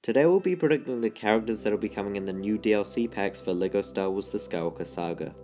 Today we'll be predicting the characters that will be coming in the new DLC packs for LEGO Star Wars The Skywalker Saga.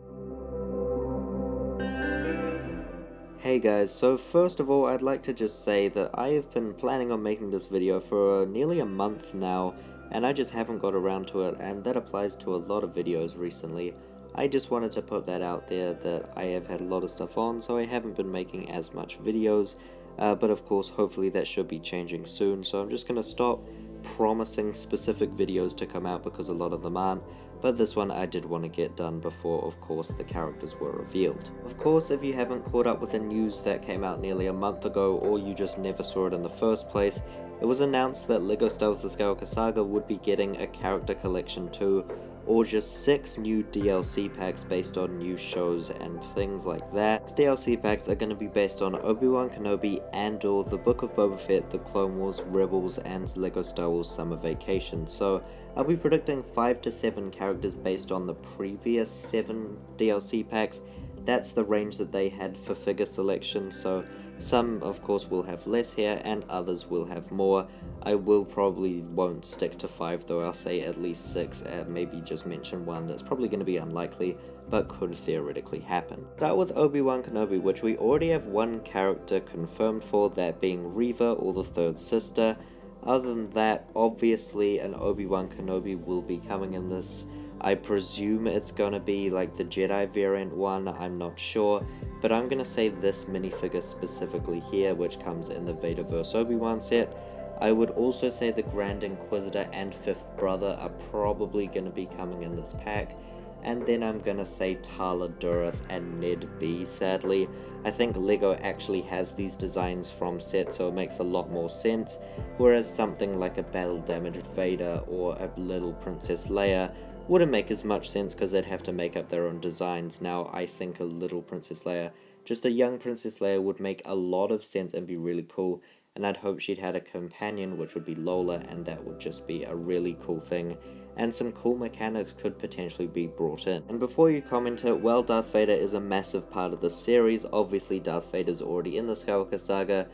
Hey guys, so first of all I'd like to just say that I have been planning on making this video for nearly a month now, and I just haven't got around to it, and that applies to a lot of videos recently. I just wanted to put that out there that I have had a lot of stuff on, so I haven't been making as much videos, but of course hopefully that should be changing soon, so I'm just going to stop promising specific videos to come out because a lot of them aren't, but this one I did want to get done before, of course, the characters were revealed. Of course, if you haven't caught up with the news that came out nearly a month ago, or you just never saw it in the first place, it was announced that LEGO Star Wars The Skywalker Saga would be getting a character collection too, or just 6 new DLC packs based on new shows and things like that. These DLC packs are going to be based on Obi-Wan Kenobi, Andor, The Book of Boba Fett, The Clone Wars, Rebels, and LEGO Star Wars Summer Vacation. So I'll be predicting 5 to 7 characters based on the previous 7 DLC packs. That's the range that they had for figure selection, so some of course will have less here and others will have more. I probably won't stick to 5 though, I'll say at least 6, maybe just mention one that's probably going to be unlikely, but could theoretically happen. Start with Obi-Wan Kenobi, which we already have one character confirmed for, that being Reva, or the third sister. Other than that, obviously an Obi-Wan Kenobi will be coming in this. I presume it's gonna be like the Jedi variant one, I'm not sure, but I'm gonna say this minifigure specifically here, which comes in the Vader vs Obi-Wan set. I would also say the Grand Inquisitor and Fifth Brother are probably gonna be coming in this pack, and then I'm gonna say Tala Dureth and Ned B, sadly. I think LEGO actually has these designs from set, so it makes a lot more sense, whereas something like a battle damaged Vader or a little Princess Leia wouldn't make as much sense because they'd have to make up their own designs. Now, I think a little Princess Leia, just a young Princess Leia, would make a lot of sense and be really cool, and I'd hope she'd had a companion, which would be Lola, and that would just be a really cool thing, and some cool mechanics could potentially be brought in. And before you comment it, well, Darth Vader is a massive part of the series. Obviously Darth Vader's already in the Skywalker Saga,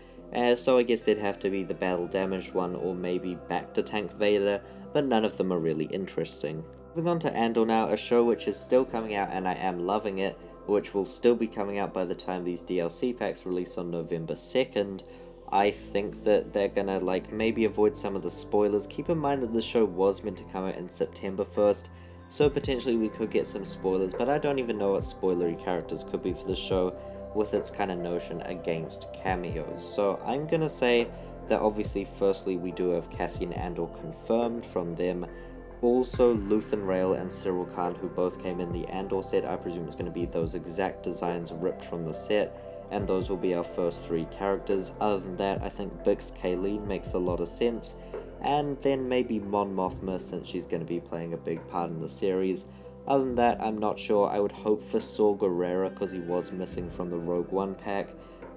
so I guess there'd have to be the battle damaged one, or maybe back to Tank Vader, but none of them are really interesting. Moving on to Andor now, a show which is still coming out and I am loving it, which will still be coming out by the time these DLC packs release on November 2nd. I think that they're gonna maybe avoid some of the spoilers. Keep in mind that the show was meant to come out in September 1st, so potentially we could get some spoilers, but I don't even know what spoilery characters could be for the show with its kind of notion against cameos. So I'm gonna say that obviously firstly we do have Cassian Andor confirmed from them. Also, Luthen Rael and Cyril Khan, who both came in the Andor set. I presume it's going to be those exact designs ripped from the set, and those will be our first 3 characters. Other than that, I think Bix Kayleen makes a lot of sense, and then maybe Mon Mothma, since she's going to be playing a big part in the series. Other than that, I'm not sure. I would hope for Saw Gerrera because he was missing from the Rogue One pack,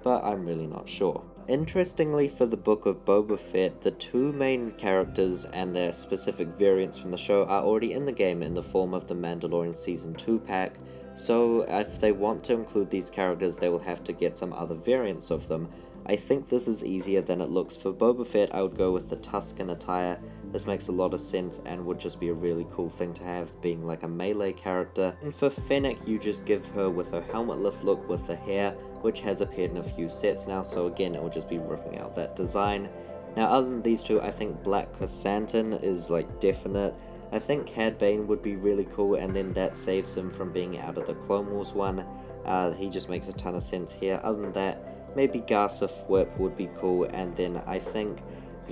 but I'm really not sure. Interestingly, for the Book of Boba Fett, the 2 main characters and their specific variants from the show are already in the game in the form of the Mandalorian Season 2 pack, so if they want to include these characters, they will have to get some other variants of them. I think this is easier than it looks. For Boba Fett, I would go with the Tusken attire. This makes a lot of sense and would just be a really cool thing to have, being like a melee character. And for Fennec, you just give her with her helmetless look with the hair, which has appeared in a few sets now, so again, it will just be ripping out that design. Now, other than these 2, I think Black Chrysanthemum is definite. I think Cad Bane would be really cool, and then that saves him from being out of the Clone Wars one. He just makes a ton of sense here. Other than that, maybe Garsa Fwip would be cool, and then I think,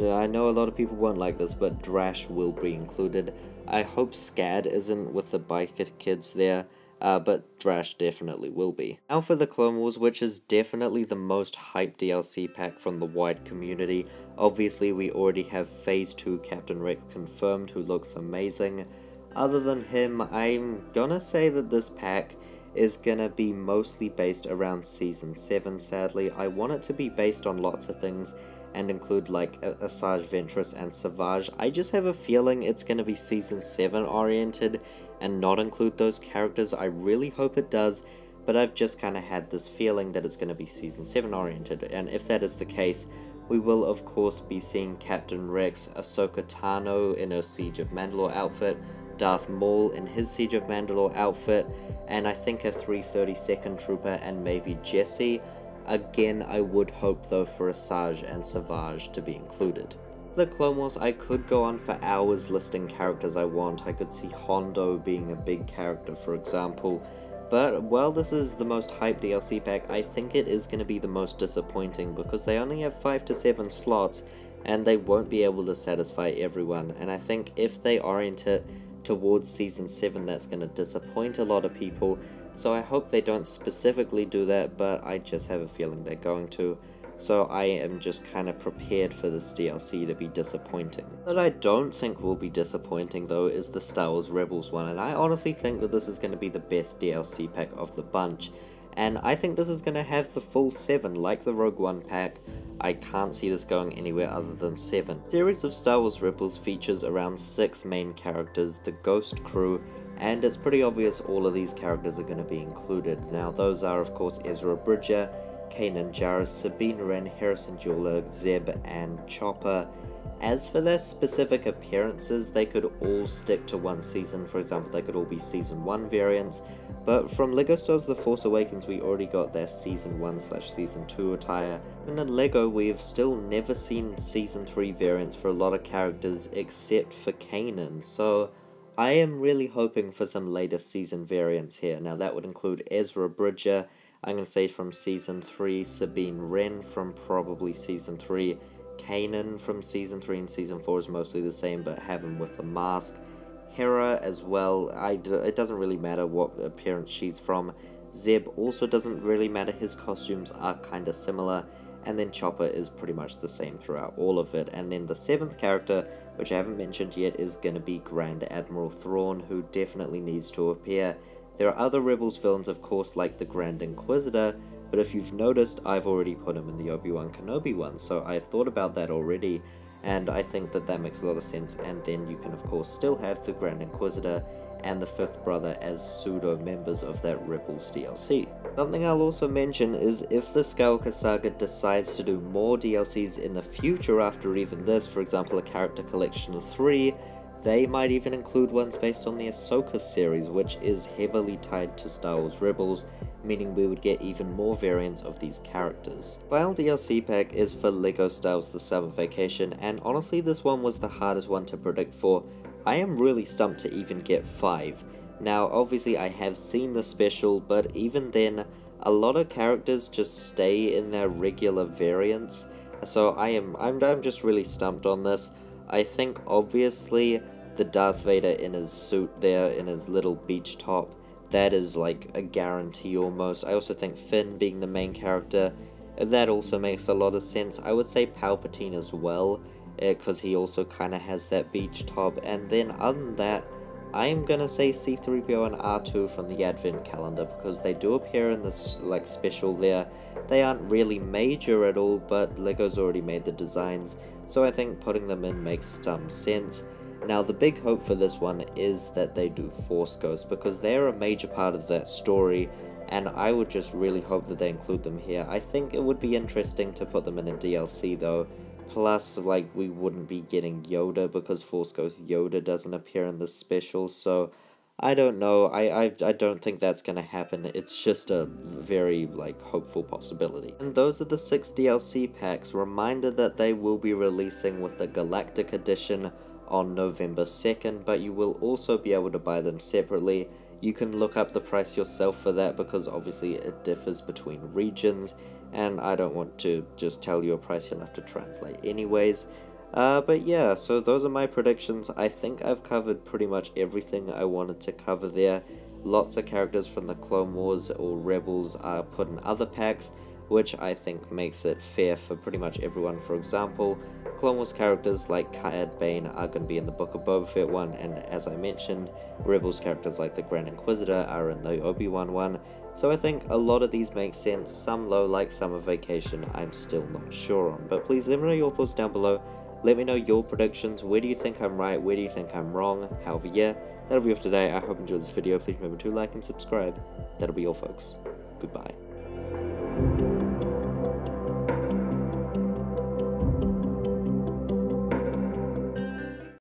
I know a lot of people won't like this, but Drash will be included. I hope Scad isn't with the biker kids there, but Drash definitely will be. Now for the Clone Wars, which is definitely the most hyped DLC pack from the wide community. Obviously we already have Phase 2 Captain Rex confirmed, who looks amazing. Other than him, I'm gonna say that this pack is gonna be mostly based around Season 7, sadly. I want it to be based on lots of things and include Asajj Ventress and Savage. I just have a feeling it's gonna be Season 7 oriented and not include those characters. I really hope it does, but I've just kind of had this feeling that it's gonna be Season 7 oriented, and if that is the case, We will of course be seeing Captain Rex, Ahsoka Tano in her Siege of Mandalore outfit, Darth Maul in his Siege of Mandalore outfit, and I think a 332nd Trooper and maybe Jesse. Again, I would hope though for Asajj and Savage to be included. The Clone Wars, I could go on for hours listing characters I want. I could see Hondo being a big character, for example. But while this is the most hyped DLC pack, I think it is going to be the most disappointing because they only have 5 to 7 slots and they won't be able to satisfy everyone. And I think if they orient it towards Season 7, that's going to disappoint a lot of people. So I hope they don't specifically do that, but I just have a feeling they're going to. So I am just kind of prepared for this DLC to be disappointing. What I don't think will be disappointing though is the Star Wars Rebels one, and I honestly think that this is going to be the best DLC pack of the bunch. And I think this is going to have the full 7, like the Rogue One pack. I can't see this going anywhere other than 7. The series of Star Wars Rebels features around 6 main characters, the Ghost Crew, and it's pretty obvious all of these characters are going to be included. Now those are of course Ezra Bridger, Kanan Jarrus, Sabine Wren, Harrison Jewell, Zeb, and Chopper. As for their specific appearances, they could all stick to one season. For example, they could all be Season 1 variants, but from LEGO Star Wars The Force Awakens, we already got their Season 1/Season 2 attire. And in LEGO, we've still never seen Season 3 variants for a lot of characters except for Kanan, so I am really hoping for some later season variants here. Now that would include Ezra Bridger, I'm going to say from Season 3, Sabine Wren from probably Season 3, Kanan from Season 3 and Season 4 is mostly the same, but have him with the mask. Hera as well, it doesn't really matter what appearance she's from. Zeb also doesn't really matter, his costumes are kind of similar. And then Chopper is pretty much the same throughout all of it. And then the 7th character, which I haven't mentioned yet, is going to be Grand Admiral Thrawn, who definitely needs to appear. There are other Rebels villains, of course, like the Grand Inquisitor, but if you've noticed, I've already put him in the Obi-Wan Kenobi one, so I thought about that already, and I think that that makes a lot of sense. And then you can, of course, still have the Grand Inquisitor and the 5th brother as pseudo-members of that Rebels DLC. Something I'll also mention is if the Skywalker Saga decides to do more DLCs in the future after even this, for example a character collection of 3, they might even include ones based on the Ahsoka series, which is heavily tied to Star Wars Rebels, meaning we would get even more variants of these characters. Final DLC pack is for LEGO Star Wars The Summer Vacation, and honestly this one was the hardest one to predict for. I am really stumped to even get 5. Now obviously I have seen the special, but even then a lot of characters just stay in their regular variants, so I'm just really stumped on this. I think obviously the Darth Vader in his suit there, in his little beach top, that is like a guarantee almost. I also think Finn being the main character, that also makes a lot of sense. I would say Palpatine as well, because he also kind of has that beach top. And then other than that, I'm gonna say C-3PO and R2 from the Advent calendar, because they do appear in this like special there. They aren't really major at all, but LEGO's already made the designs, so I think putting them in makes some sense. Now the big hope for this one is that they do Force Ghosts, because they're a major part of that story, and I would just really hope that they include them here. I think it would be interesting to put them in a DLC though, plus like we wouldn't be getting Yoda because Force Ghost Yoda doesn't appear in this special, so I don't know, I don't think that's gonna happen. It's just a very like hopeful possibility. And those are the 6 DLC packs. Reminder that they will be releasing with the Galactic Edition on November 2nd, but you will also be able to buy them separately. You can look up the price yourself for that, because obviously it differs between regions, and I don't want to just tell you a price you'll have to translate anyways. But yeah, so those are my predictions. I think I've covered pretty much everything I wanted to cover there. Lots of characters from the Clone Wars or Rebels are put in other packs, which I think makes it fair for pretty much everyone. For example, Clone Wars characters like Cad Bane are going to be in the Book of Boba Fett one, and as I mentioned, Rebels characters like the Grand Inquisitor are in the Obi-Wan one. So I think a lot of these make sense. Some low, like Summer Vacation, I'm still not sure on. But please let me know your thoughts down below. Let me know your predictions. Where do you think I'm right? Where do you think I'm wrong? However, yeah, that'll be all for today. I hope you enjoyed this video. Please remember to like and subscribe. That'll be all, folks. Goodbye.